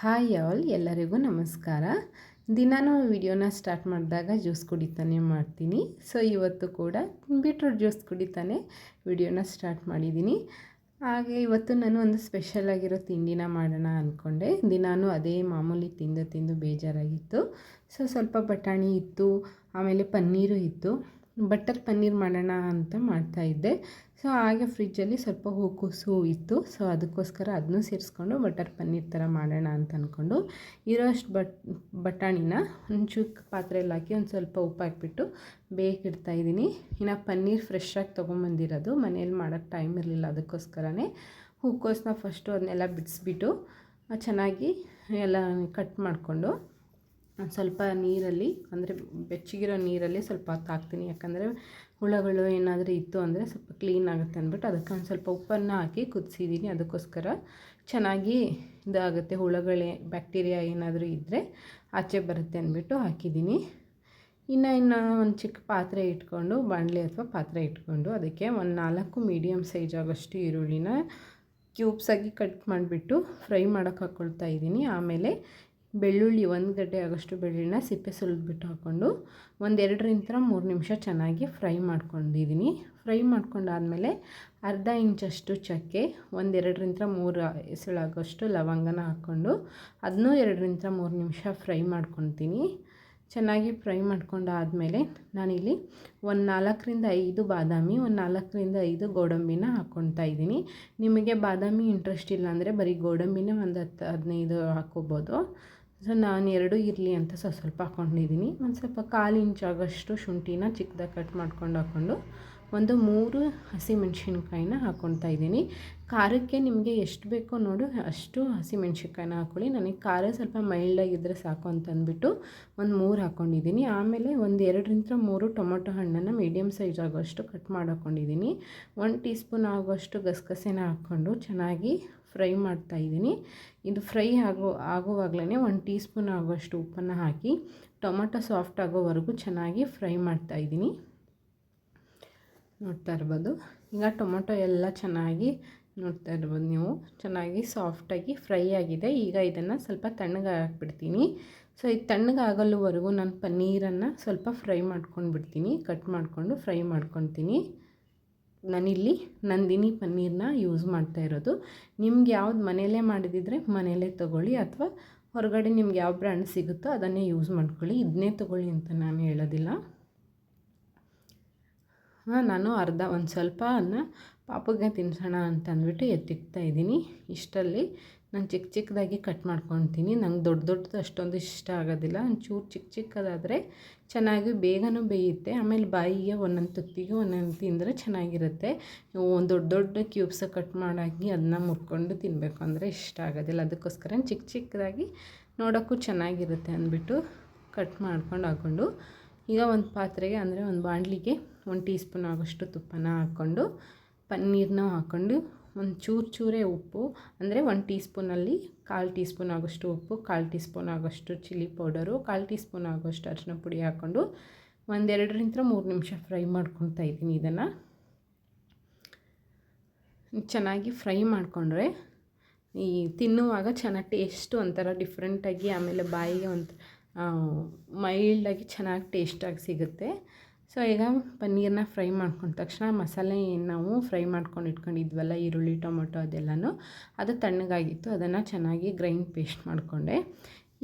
Hi all, ಎಲ್ಲರಿಗೂ ನಮಸ್ಕಾರ. ದಿನಾನು ವಿಡಿಯೋನ ಸ್ಟಾರ್ಟ್ ಮಾಡಿದಾಗ ಜ್ಯೂಸ್ ಕುಡಿತಾನೆ ಮಾಡ್ತೀನಿ. ಸೊ ಇವತ್ತು ಕೂಡ ಬೀಟ್ರೂಟ್ ಜ್ಯೂಸ್ ಕುಡಿತಾನೆ ವಿಡಿಯೋನ ಸ್ಟಾರ್ಟ್ ಮಾಡಿದ್ದೀನಿ. ಹಾಗೆ ಇವತ್ತು ನಾನು ಒಂದು ಸ್ಪೆಷಲ್ ಆಗಿರೋ ತಿಂಡಿನ ಮಾಡೋಣ ಅಂದ್ಕೊಂಡೆ. ದಿನಾನು ಅದೇ ಮಾಮೂಲಿ ತಿಂದು ಬೇಜಾರಾಗಿತ್ತು. ಸೊ ಸ್ವಲ್ಪ ಬಟಾಣಿ ಇತ್ತು, ಆಮೇಲೆ ಪನ್ನೀರು ಇತ್ತು. ಬಟರ್ ಪನ್ನೀರ್ ಮಾಡೋಣ ಅಂತ ಮಾಡ್ತಾಯಿದ್ದೆ. ಸೊ ಹಾಗೆ ಫ್ರಿಜ್ಜಲ್ಲಿ ಸ್ವಲ್ಪ ಹೂಕೋಸು ಇತ್ತು. ಸೊ ಅದಕ್ಕೋಸ್ಕರ ಅದನ್ನೂ ಸೇರಿಸ್ಕೊಂಡು ಬಟರ್ ಪನ್ನೀರ್ ಥರ ಮಾಡೋಣ ಅಂತ ಅಂದ್ಕೊಂಡು ಇರೋಷ್ಟು ಬಟಾಣಿನ ಒಂದು ಚಿಕ್ಕ ಪಾತ್ರೆಯಲ್ಲಿ ಹಾಕಿ ಒಂದು ಸ್ವಲ್ಪ ಉಪ್ಪು ಹಾಕಿಬಿಟ್ಟು ಬೇಯಿಸಿಡ್ತಾಯಿದ್ದೀನಿ. ಇನ್ನು ಪನ್ನೀರ್ ಫ್ರೆಶ್ಶಾಗಿ ತೊಗೊಂಬಂದಿರೋದು, ಮನೇಲಿ ಮಾಡೋಕ್ಕೆ ಟೈಮ್ ಇರಲಿಲ್ಲ. ಅದಕ್ಕೋಸ್ಕರನೇ ಹೂಕೋಸನ್ನ ಫಸ್ಟು ಅದನ್ನೆಲ್ಲ ಬಿಡಿಸ್ಬಿಟ್ಟು ಚೆನ್ನಾಗಿ ಎಲ್ಲ ಕಟ್ ಮಾಡಿಕೊಂಡು ಸ್ವಲ್ಪ ನೀರಲ್ಲಿ, ಅಂದರೆ ಬೆಚ್ಚಗಿರೋ ನೀರಲ್ಲಿ ಸ್ವಲ್ಪ ಹೊತ್ತು ಹಾಕ್ತೀನಿ. ಯಾಕಂದರೆ ಹುಳಗಳು ಏನಾದರೂ ಇತ್ತು ಅಂದರೆ ಸ್ವಲ್ಪ ಕ್ಲೀನ್ ಆಗುತ್ತೆ ಅಂದ್ಬಿಟ್ಟು ಅದಕ್ಕೆ ಒಂದು ಸ್ವಲ್ಪ ಉಪ್ಪನ್ನು ಹಾಕಿ ಕುದಿಸಿದ್ದೀನಿ. ಅದಕ್ಕೋಸ್ಕರ ಚೆನ್ನಾಗಿ ಇದಾಗುತ್ತೆ, ಹುಳಗಳೇ ಬ್ಯಾಕ್ಟೀರಿಯಾ ಏನಾದರೂ ಇದ್ದರೆ ಆಚೆ ಬರುತ್ತೆ ಅಂದ್ಬಿಟ್ಟು ಹಾಕಿದ್ದೀನಿ. ಇನ್ನು ಒಂದು ಚಿಕ್ಕ ಪಾತ್ರೆ ಇಟ್ಕೊಂಡು, ಬಾಣಲೆ ಅಥವಾ ಪಾತ್ರೆ ಇಟ್ಕೊಂಡು ಅದಕ್ಕೆ ಒಂದು 4 ಮೀಡಿಯಮ್ ಸೈಜ್ ಆಗೋಷ್ಟು ಈರುಳ್ಳಿನ ಕ್ಯೂಬ್ಸಾಗಿ ಕಟ್ ಮಾಡಿಬಿಟ್ಟು ಫ್ರೈ ಮಾಡೋಕ್ಕೆ ಹಾಕ್ಕೊಳ್ತಾ ಇದ್ದೀನಿ. ಆಮೇಲೆ ಬೆಳ್ಳುಳ್ಳಿ 1 ಗಡ್ಡೆ ಆಗೋಷ್ಟು ಬೆಳ್ಳುಳ್ಳಿನ ಸಿಪ್ಪೆ ಸುಲಿದ್ಬಿಟ್ಟು ಹಾಕ್ಕೊಂಡು ಒಂದು 2-3 ನಿಮಿಷ ಚೆನ್ನಾಗಿ ಫ್ರೈ ಮಾಡ್ಕೊಂಡಿದ್ದೀನಿ. ಫ್ರೈ ಮಾಡ್ಕೊಂಡಾದಮೇಲೆ ಅರ್ಧ ಇಂಚಷ್ಟು ಚಕ್ಕೆ, 1-2-3 ಎಸಳಾಗೋಷ್ಟು ಲವಂಗನ ಹಾಕ್ಕೊಂಡು ಅದನ್ನೂ 2-3 ನಿಮಿಷ ಫ್ರೈ ಮಾಡ್ಕೊತೀನಿ. ಚೆನ್ನಾಗಿ ಫ್ರೈ ಮಾಡ್ಕೊಂಡಾದಮೇಲೆ ನಾನಿಲ್ಲಿ ಒಂದು 4-5 ಬಾದಾಮಿ, ಒಂದು 4-5 ಗೋಡಂಬಿನ ಹಾಕ್ಕೊಳ್ತಾ ಇದ್ದೀನಿ. ನಿಮಗೆ ಬಾದಾಮಿ ಇಂಟ್ರೆಸ್ಟ್ ಇಲ್ಲ ಅಂದರೆ ಬರೀ ಗೋಡಂಬಿನೇ ಒಂದು 10-15 ಹಾಕ್ಕೋಬೋದು. ಸೊ ನಾನು 2 ಇರಲಿ ಅಂತ ಸ್ವಲ್ಪ ಹಾಕ್ಕೊಂಡಿದ್ದೀನಿ. ಒಂದು ಸ್ವಲ್ಪ 1/4 ಇಂಚ್ ಆಗೋಷ್ಟು ಶುಂಠಿನ ಚಿಕ್ಕದಾಗಿ ಕಟ್ ಮಾಡ್ಕೊಂಡು ಹಾಕ್ಕೊಂಡು ಒಂದು 3 ಹಸಿಮೆಣ್ಸಿನ್ಕಾಯಿನ ಹಾಕ್ಕೊಳ್ತಾ ಇದ್ದೀನಿ. ಖಾರಕ್ಕೆ ನಿಮಗೆ ಎಷ್ಟು ಬೇಕೋ ನೋಡು ಅಷ್ಟು ಹಸಿಮೆಣ್ಸಿನ್ಕಾಯಿನ ಹಾಕ್ಕೊಳ್ಳಿ. ನನಗೆ ಖಾರ ಸ್ವಲ್ಪ ಮೈಲ್ಡಾಗಿದ್ದರೆ ಸಾಕು ಅಂತ ಅಂದ್ಬಿಟ್ಟು ಒಂದು 3 ಹಾಕ್ಕೊಂಡಿದ್ದೀನಿ. ಆಮೇಲೆ ಒಂದು 2-3 ಟೊಮೊಟೊ ಹಣ್ಣನ್ನು ಮೀಡಿಯಮ್ ಸೈಜ್ ಆಗೋಷ್ಟು ಕಟ್ ಮಾಡಿ ಹಾಕ್ಕೊಂಡಿದ್ದೀನಿ. 1 ಟೀ ಸ್ಪೂನ್ ಆಗೋಷ್ಟು ಗಸಗಸೆನ ಹಾಕ್ಕೊಂಡು ಚೆನ್ನಾಗಿ ಫ್ರೈ ಮಾಡ್ತಾಯಿದ್ದೀನಿ. ಇದು ಫ್ರೈ ಆಗುವಾಗಲೇ 1 ಟೀ ಸ್ಪೂನ್ ಆಗೋಷ್ಟು ಉಪ್ಪನ್ನು ಹಾಕಿ ಟೊಮೊಟೊ ಸಾಫ್ಟ್ ಆಗೋವರೆಗೂ ಚೆನ್ನಾಗಿ ಫ್ರೈ ಮಾಡ್ತಾಯಿದ್ದೀನಿ. ನೋಡ್ತಾ ಇರ್ಬೋದು, ಈಗ ಟೊಮೊಟೊ ಎಲ್ಲ ಚೆನ್ನಾಗಿ ನೋಡ್ತಾ ಇರ್ಬೋದು ನೀವು, ಚೆನ್ನಾಗಿ ಸಾಫ್ಟಾಗಿ ಫ್ರೈ ಆಗಿದೆ. ಈಗ ಇದನ್ನು ಸ್ವಲ್ಪ ತಣ್ಣಗೆ ಹಾಕ್ಬಿಡ್ತೀನಿ. ಸೊ ಇದು ತಣ್ಣಗೆ ಆಗಲ್ಲವರೆಗೂ ನಾನು ಪನ್ನೀರನ್ನು ಸ್ವಲ್ಪ ಫ್ರೈ ಮಾಡ್ಕೊಂಡು ಬಿಡ್ತೀನಿ. ಕಟ್ ಮಾಡಿಕೊಂಡು ಫ್ರೈ ಮಾಡ್ಕೊತೀನಿ. ನಾನಿಲ್ಲಿ ನಂದಿನಿ ಪನ್ನೀರನ್ನ ಯೂಸ್ ಮಾಡ್ತಾ ಇರೋದು. ನಿಮ್ಗೆ ಯಾವ್ದು ಮನೆಯಲ್ಲೇ ಮಾಡಿದಿದ್ರೆ ಮನೆಯಲ್ಲೇ ತೊಗೊಳ್ಳಿ, ಅಥವಾ ಹೊರಗಡೆ ನಿಮ್ಗೆ ಯಾವ ಬ್ರ್ಯಾಂಡ್ ಸಿಗುತ್ತೋ ಅದನ್ನೇ ಯೂಸ್ ಮಾಡ್ಕೊಳ್ಳಿ. ಇದನ್ನೇ ತೊಗೊಳ್ಳಿ ಅಂತ ನಾನು ಹೇಳೋದಿಲ್ಲ. ನಾನು ಒಂದು ಸ್ವಲ್ಪ ಅದನ್ನ ಪಾಪಗೆ ತಿನ್ಸೋಣ ಅಂತ ಅಂದ್ಬಿಟ್ಟು ಎತ್ತಿಕ್ತಾ ಇದ್ದೀನಿ. ಇಷ್ಟರಲ್ಲಿ ನಾನು ಚಿಕ್ಕದಾಗಿ ಕಟ್ ಮಾಡ್ಕೊತೀನಿ. ನಂಗೆ ದೊಡ್ಡದು ಅಷ್ಟೊಂದು ಇಷ್ಟ ಆಗೋದಿಲ್ಲ. ಒಂಚೂರು ಚಿಕ್ಕದಾದರೆ ಚೆನ್ನಾಗಿ ಬೇಗನೂ ಬೇಯುತ್ತೆ. ಆಮೇಲೆ ಬಾಯಿಗೆ ಒಂದೊಂದು ತುತ್ತಿಗೆ ಒಂದೊಂದು ತಿಂದರೆ ಚೆನ್ನಾಗಿರುತ್ತೆ. ದೊಡ್ಡ ಕ್ಯೂಬ್ಸಾಗಿ ಕಟ್ ಮಾಡಾಕಿ ಅದನ್ನ ಮುರ್ಕೊಂಡು ತಿನ್ನಬೇಕು ಅಂದರೆ ಇಷ್ಟ ಆಗೋದಿಲ್ಲ. ಅದಕ್ಕೋಸ್ಕರ ಚಿಕ್ಕದಾಗಿ ನೋಡೋಕ್ಕೂ ಚೆನ್ನಾಗಿರುತ್ತೆ ಅಂದ್ಬಿಟ್ಟು ಕಟ್ ಮಾಡ್ಕೊಂಡು ಹಾಕ್ಕೊಂಡು ಈಗ ಒಂದು ಪಾತ್ರೆಗೆ, ಅಂದರೆ ಒಂದು ಬಾಣಲಿಗೆ 1 ಟೀ ಸ್ಪೂನ್ ಆಗೋಷ್ಟು ತುಪ್ಪನ ಹಾಕ್ಕೊಂಡು ಪನ್ನೀರನ್ನ ಹಾಕ್ಕೊಂಡು ಒಂದು ಚೂರೇ ಉಪ್ಪು, ಅಂದರೆ 1 ಟೀ ಸ್ಪೂನಲ್ಲಿ 1/4 ಟೀ ಸ್ಪೂನ್ ಆಗೋಷ್ಟು ಉಪ್ಪು, 1/4 ಟೀ ಸ್ಪೂನ್ ಆಗೋಷ್ಟು ಚಿಲ್ಲಿ ಪೌಡರು, 1/4 ಟೀ ಸ್ಪೂನ್ ಆಗೋಷ್ಟು ಅರಿಶಿನ ಪುಡಿ ಹಾಕ್ಕೊಂಡು ಒಂದು 2-3 ನಿಮಿಷ ಫ್ರೈ ಮಾಡ್ಕೊತಾ ಇದ್ದೀನಿ. ಇದನ್ನು ಚೆನ್ನಾಗಿ ಫ್ರೈ ಮಾಡಿಕೊಂಡ್ರೆ ಈ ತಿನ್ನುವಾಗ ಚೆನ್ನಾಗಿ ಟೇಸ್ಟು ಒಂಥರ ಡಿಫ್ರೆಂಟಾಗಿ, ಆಮೇಲೆ ಬಾಯಿಗೆ ಮೈಲ್ಡಾಗಿ ಚೆನ್ನಾಗಿ ಟೇಸ್ಟಾಗಿ ಸಿಗುತ್ತೆ. ಸೊ ಈಗ ಪನ್ನೀರನ್ನ ಫ್ರೈ ಮಾಡ್ಕೊಂಡ ತಕ್ಷಣ ಮಸಾಲೆ ಏನು ನಾವು ಫ್ರೈ ಮಾಡ್ಕೊಂಡು ಇಟ್ಕೊಂಡಿದ್ವಲ್ಲ, ಈರುಳ್ಳಿ ಟೊಮೊಟೊ ಅದೆಲ್ಲನೂ, ಅದು ತಣ್ಣಗಾಗಿತ್ತು. ಅದನ್ನು ಚೆನ್ನಾಗಿ ಗ್ರೈಂಡ್ ಪೇಸ್ಟ್ ಮಾಡಿಕೊಂಡೆ.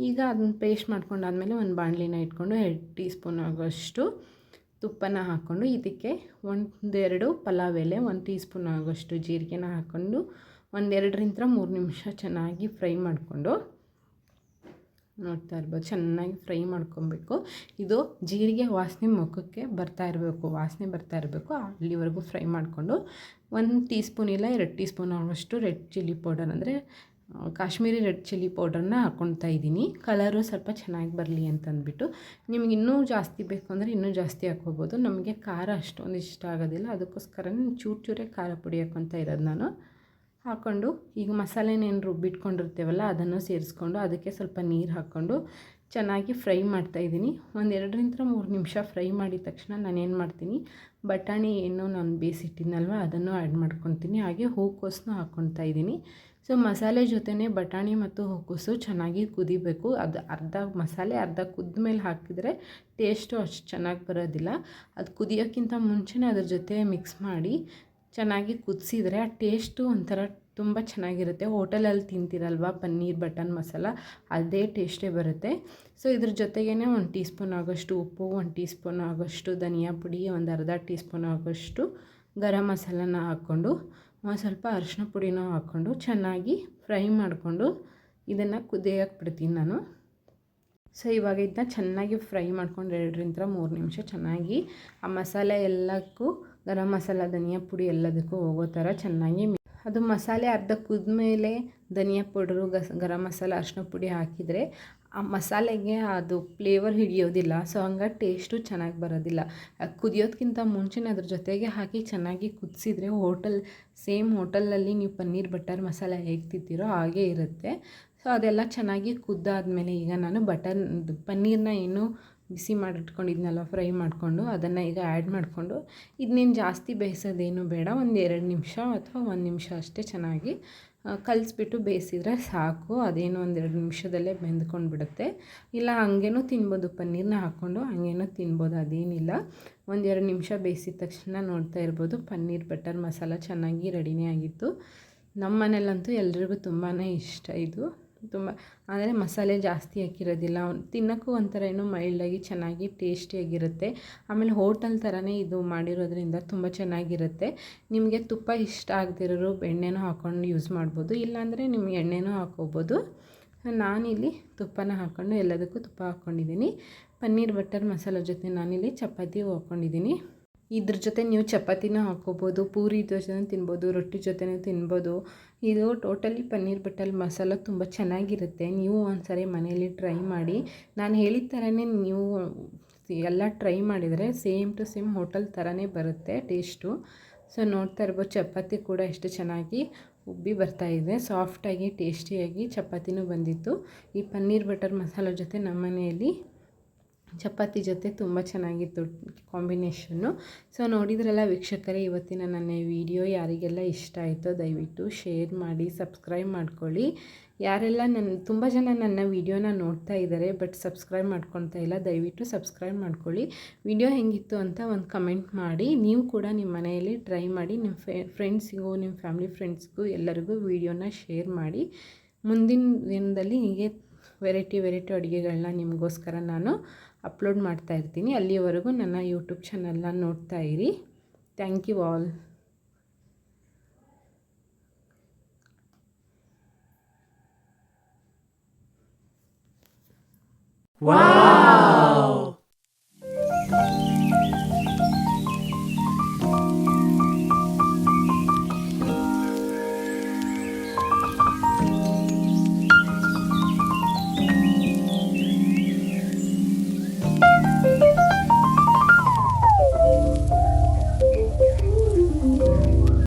ಈಗ ಅದನ್ನ ಪೇಸ್ಟ್ ಮಾಡ್ಕೊಂಡಾದ್ಮೇಲೆ ಒಂದು ಬಾಣಲಿನ ಇಟ್ಕೊಂಡು 2 ಟೀ ಸ್ಪೂನ್ ಆಗೋಷ್ಟು ತುಪ್ಪನ ಹಾಕ್ಕೊಂಡು ಇದಕ್ಕೆ 1-2 ಪಲಾವ್ ಎಲೆ, 1 ಟೀ ಸ್ಪೂನ್ ಆಗೋಷ್ಟು ಜೀರಿಗೆನ ಹಾಕ್ಕೊಂಡು ಒಂದು 2-3 ನಿಮಿಷ ಚೆನ್ನಾಗಿ ಫ್ರೈ ಮಾಡಿಕೊಂಡು, ನೋಡ್ತಾ ಇರ್ಬೋದು, ಚೆನ್ನಾಗಿ ಫ್ರೈ ಮಾಡ್ಕೊಬೇಕು. ಇದು ಜೀರಿಗೆ ವಾಸನೆ ಮುಖಕ್ಕೆ ಬರ್ತಾ ಇರಬೇಕು ಅಲ್ಲಿವರೆಗೂ ಫ್ರೈ ಮಾಡಿಕೊಂಡು 1 ಟೀ ಸ್ಪೂನ್ ಇಲ್ಲ 2 ಟೀ ಸ್ಪೂನ್ ಆಗೋಷ್ಟು ರೆಡ್ ಚಿಲ್ಲಿ ಪೌಡರ್, ಅಂದರೆ ಕಾಶ್ಮೀರಿ ರೆಡ್ ಚಿಲ್ಲಿ ಪೌಡರ್ನ ಹಾಕ್ಕೊಳ್ತಾ ಇದ್ದೀನಿ. ಕಲರು ಸ್ವಲ್ಪ ಚೆನ್ನಾಗಿ ಬರಲಿ ಅಂತಂದ್ಬಿಟ್ಟು. ನಿಮ್ಗೆ ಇನ್ನೂ ಜಾಸ್ತಿ ಬೇಕು ಅಂದರೆ ಇನ್ನೂ ಜಾಸ್ತಿ ಹಾಕ್ಕೋಬೋದು. ನಮಗೆ ಖಾರ ಅಷ್ಟೊಂದು ಇಷ್ಟ ಆಗೋದಿಲ್ಲ, ಅದಕ್ಕೋಸ್ಕರ ಚೂರೇ ಖಾರ ಪುಡಿ ಹಾಕ್ಕೊತಾ ಇರೋದು ನಾನು. ಹಾಕ್ಕೊಂಡು ಈಗ ಮಸಾಲೆನೇನು ರುಬ್ಬಿಟ್ಕೊಂಡಿರ್ತೇವಲ್ಲ ಅದನ್ನು ಸೇರಿಸ್ಕೊಂಡು ಅದಕ್ಕೆ ಸ್ವಲ್ಪ ನೀರು ಹಾಕ್ಕೊಂಡು ಚೆನ್ನಾಗಿ ಫ್ರೈ ಮಾಡ್ತಾಯಿದ್ದೀನಿ. ಒಂದು 2-3 ನಿಮಿಷ ಫ್ರೈ ಮಾಡಿದ ತಕ್ಷಣ ನಾನೇನು ಮಾಡ್ತೀನಿ, ಬಟಾಣಿ ಏನು ನಾನು ಬೇಯಿಸಿಟ್ಟಿದ್ನಲ್ವ ಅದನ್ನು ಆ್ಯಡ್ ಮಾಡ್ಕೊತೀನಿ. ಹಾಗೆ ಹೂಕೋಸನ್ನು ಹಾಕ್ಕೊತಾ ಇದ್ದೀನಿ. ಸೊ ಮಸಾಲೆ ಜೊತೆನೇ ಬಟಾಣಿ ಮತ್ತು ಹೂಕೋಸು ಚೆನ್ನಾಗಿ ಕುದಿಬೇಕು. ಅದು ಅರ್ಧ ಮಸಾಲೆ ಅರ್ಧ ಕುದ್ದ ಮೇಲೆ ಹಾಕಿದರೆ ಟೇಸ್ಟು ಅಷ್ಟು ಚೆನ್ನಾಗಿ ಬರೋದಿಲ್ಲ. ಅದು ಕುದಿಯೋಕ್ಕಿಂತ ಮುಂಚೆನೇ ಅದ್ರ ಜೊತೆ ಮಿಕ್ಸ್ ಮಾಡಿ ಚೆನ್ನಾಗಿ ಕುದಿಸಿದರೆ ಆ ಟೇಸ್ಟು ಒಂಥರ ತುಂಬ ಚೆನ್ನಾಗಿರುತ್ತೆ. ಹೋಟೆಲಲ್ಲಿ ತಿಂತೀರಲ್ವ ಪನ್ನೀರ್ ಬಟರ್ ಮಸಾಲ, ಅದೇ ಟೇಸ್ಟೇ ಬರುತ್ತೆ. ಸೊ ಇದ್ರ ಜೊತೆಗೇ 1 ಟೀ ಸ್ಪೂನ್ ಆಗೋಷ್ಟು ಉಪ್ಪು, 1 ಟೀ ಸ್ಪೂನ್ ಆಗೋಷ್ಟು ಧನಿಯಾ ಪುಡಿ, ಒಂದು ಅರ್ಧ ಟೀ ಸ್ಪೂನ್ ಆಗೋಷ್ಟು ಗರಂ ಮಸಾಲನ ಹಾಕ್ಕೊಂಡು ಸ್ವಲ್ಪ ಅರಿಶಿನ ಪುಡಿನೂ ಹಾಕ್ಕೊಂಡು ಚೆನ್ನಾಗಿ ಫ್ರೈ ಮಾಡಿಕೊಂಡು ಇದನ್ನು ಕುದಿಯೋಕ್ಕೆ ಬಿಡ್ತೀನಿ ನಾನು. ಸೊ ಇವಾಗ ಇದನ್ನ ಚೆನ್ನಾಗಿ ಫ್ರೈ ಮಾಡ್ಕೊಂಡು 2-3 ನಿಮಿಷ ಚೆನ್ನಾಗಿ ಆ ಮಸಾಲೆ ಎಲ್ಲಕ್ಕೂ ಗರಂ ಮಸಾಲ ಧನಿಯಾ ಪುಡಿ ಎಲ್ಲದಕ್ಕೂ ಹೋಗೋ ಥರ ಚೆನ್ನಾಗಿ ಅದು ಮಸಾಲೆ ಅರ್ಧ ಕುದ್ಮೇಲೆ ಧನಿಯಾ ಪೌಡ್ರು ಗರಂ ಮಸಾಲ ಅರಿಶಿನ ಪುಡಿ ಹಾಕಿದರೆ ಆ ಮಸಾಲೆಗೆ ಅದು ಫ್ಲೇವರ್ ಹಿಡಿಯೋದಿಲ್ಲ. ಸೊ ಹಂಗಾಗಿ ಟೇಸ್ಟು ಚೆನ್ನಾಗಿ ಬರೋದಿಲ್ಲ. ಕುದಿಯೋದಕ್ಕಿಂತ ಮುಂಚೆನೇ ಅದ್ರ ಜೊತೆಗೆ ಹಾಕಿ ಚೆನ್ನಾಗಿ ಕುದಿಸಿದ್ರೆ ಸೇಮ್ ಹೋಟೆಲಲ್ಲಿ ನೀವು ಪನ್ನೀರ್ ಬಟರ್ ಮಸಾಲ ಹೇಗೆ ತಿಂತೀರೋ ಹಾಗೇ ಇರುತ್ತೆ. ಸೊ ಅದೆಲ್ಲ ಚೆನ್ನಾಗಿ ಕುದ್ದಾದಮೇಲೆ ಈಗ ನಾನು ಪನ್ನೀರನ್ನ ಏನು ಬಿಸಿ ಮಾಡಿಟ್ಕೊಂಡಿದ್ನಲ್ಲ ಫ್ರೈ ಮಾಡಿಕೊಂಡು ಅದನ್ನು ಈಗ ಆ್ಯಡ್ ಮಾಡಿಕೊಂಡು ಇದನ್ನೇನು ಜಾಸ್ತಿ ಬೇಯಿಸೋದೇನು ಬೇಡ, 1-2 ನಿಮಿಷ ಅಥವಾ 1 ನಿಮಿಷ ಅಷ್ಟೇ ಚೆನ್ನಾಗಿ ಕಲಿಸ್ಬಿಟ್ಟು ಬೇಯಿಸಿದರೆ ಸಾಕು. ಅದೇನು 1-2 ನಿಮಿಷದಲ್ಲೇ ಬೆಂದ್ಕೊಂಡು ಬಿಡುತ್ತೆ. ಇಲ್ಲ ಹಾಗೇನೂ ತಿನ್ಬೋದು, ಪನ್ನೀರನ್ನ ಹಾಕ್ಕೊಂಡು ಹಾಗೇನೂ ತಿನ್ಬೋದು, ಅದೇನಿಲ್ಲ. 1-2 ನಿಮಿಷ ಬೇಯಿಸಿದ ತಕ್ಷಣ ನೋಡ್ತಾ ಇರ್ಬೋದು ಪನ್ನೀರ್ ಬಟರ್ ಮಸಾಲ ಚೆನ್ನಾಗಿ ರೆಡಿನೇ ಆಗಿತ್ತು. ನಮ್ಮ ಮನೇಲಂತೂ ಎಲ್ರಿಗೂ ತುಂಬಾ ಇಷ್ಟ ಇದು. ತುಂಬ ಅಂದರೆ ಮಸಾಲೆ ಜಾಸ್ತಿ ಹಾಕಿರೋದಿಲ್ಲ, ತಿನ್ನೋಕ್ಕೂ ಒಂಥರ ಏನೋ ಮೈಲ್ಡಾಗಿ ಚೆನ್ನಾಗಿ ಟೇಸ್ಟಿಯಾಗಿರುತ್ತೆ. ಆಮೇಲೆ ಹೋಟೆಲ್ ಥರನೇ ಇದು ಮಾಡಿರೋದ್ರಿಂದ ತುಂಬ ಚೆನ್ನಾಗಿರುತ್ತೆ. ನಿಮಗೆ ತುಪ್ಪ ಇಷ್ಟ ಆಗದಿರೋರು ಎಣ್ಣೆನೂ ಹಾಕ್ಕೊಂಡು ಯೂಸ್ ಮಾಡ್ಬೋದು, ಇಲ್ಲಾಂದರೆ ನಿಮ್ಗೆ ಎಣ್ಣೆನೂ ಹಾಕ್ಕೋಬೋದು. ನಾನಿಲ್ಲಿ ತುಪ್ಪನ ಹಾಕ್ಕೊಂಡು ಎಲ್ಲದಕ್ಕೂ ತುಪ್ಪ ಹಾಕ್ಕೊಂಡಿದ್ದೀನಿ. ಪನ್ನೀರ್ ಬಟರ್ ಮಸಾಲ ಜೊತೆ ನಾನಿಲ್ಲಿ ಚಪಾತಿ ಹಾಕ್ಕೊಂಡಿದ್ದೀನಿ. ಇದ್ರ ಜೊತೆ ನೀವು ಚಪಾತಿನೂ ಹಾಕ್ಕೋಬೋದು, ಪೂರಿ ಜೊತೆನೂ ತಿನ್ಬೋದು, ರೊಟ್ಟಿ ಜೊತೆನೂ ತಿನ್ಬೋದು. ಇದು ಟೋಟಲಿ ಪನ್ನೀರ್ ಬಟರ್ ಮಸಾಲ ತುಂಬ ಚೆನ್ನಾಗಿರುತ್ತೆ. ನೀವು ಒಂದ್ಸರಿ ಮನೇಲಿ ಟ್ರೈ ಮಾಡಿ. ನಾನು ಹೇಳಿದ ಥರನೇ ನೀವು ಎಲ್ಲ ಟ್ರೈ ಮಾಡಿದರೆ ಸೇಮ್ ಟು ಸೇಮ್ ಹೋಟೆಲ್ ಥರನೇ ಬರುತ್ತೆ ಟೇಸ್ಟು. ಸೊ ನೋಡ್ತಾ ಇರ್ಬೋದು ಚಪಾತಿ ಕೂಡ ಎಷ್ಟು ಚೆನ್ನಾಗಿ ಉಬ್ಬಿ ಬರ್ತಾಯಿದೆ, ಸಾಫ್ಟಾಗಿ ಟೇಸ್ಟಿಯಾಗಿ ಚಪಾತಿನೂ ಬಂದಿತ್ತು. ಈ ಪನ್ನೀರ್ ಬಟರ್ ಮಸಾಲ ಜೊತೆ ನಮ್ಮ ಮನೆಯಲ್ಲಿ ಚಪಾತಿ ಜೊತೆ ತುಂಬ ಚೆನ್ನಾಗಿತ್ತು ಕಾಂಬಿನೇಷನ್ನು. ಸೊ ನೋಡಿದ್ರಲ್ಲ ವೀಕ್ಷಕರೇ, ಇವತ್ತಿನ ನನ್ನ ವಿಡಿಯೋ ಯಾರಿಗೆಲ್ಲ ಇಷ್ಟ ಆಯಿತೋ ದಯವಿಟ್ಟು ಶೇರ್ ಮಾಡಿ, ಸಬ್ಸ್ಕ್ರೈಬ್ ಮಾಡ್ಕೊಳ್ಳಿ. ಯಾರೆಲ್ಲ ತುಂಬ ಜನ ನನ್ನ ವೀಡಿಯೋನ ನೋಡ್ತಾ ಇದ್ದಾರೆ ಬಟ್ ಸಬ್ಸ್ಕ್ರೈಬ್ ಮಾಡ್ಕೊಳ್ತಾ ಇಲ್ಲ, ದಯವಿಟ್ಟು ಸಬ್ಸ್ಕ್ರೈಬ್ ಮಾಡ್ಕೊಳ್ಳಿ. ವಿಡಿಯೋ ಹೆಂಗಿತ್ತು ಅಂತ ಒಂದು ಕಮೆಂಟ್ ಮಾಡಿ. ನೀವು ಕೂಡ ನಿಮ್ಮ ಮನೆಯಲ್ಲಿ ಟ್ರೈ ಮಾಡಿ, ನಿಮ್ಮ ಫ್ರೆಂಡ್ಸಿಗೂ ನಿಮ್ಮ ಫ್ಯಾಮಿಲಿ ಫ್ರೆಂಡ್ಸ್ಗೂ ಎಲ್ಲರಿಗೂ ವೀಡಿಯೋನ ಶೇರ್ ಮಾಡಿ. ಮುಂದಿನ ದಿನದಲ್ಲಿ ಹೀಗೆ ವೆರೈಟಿ ಅಡುಗೆಗಳನ್ನ ನಿಮಗೋಸ್ಕರ ನಾನು ಅಪ್ಲೋಡ್ ಮಾಡ್ತಾ ಇರ್ತೀನಿ. ಅಲ್ಲಿಯವರೆಗೂ ನನ್ನ ಯೂಟ್ಯೂಬ್ ಚಾನಲ್ನ ನೋಡ್ತಾ ಇರಿ. Thank you all. ವಾವ್!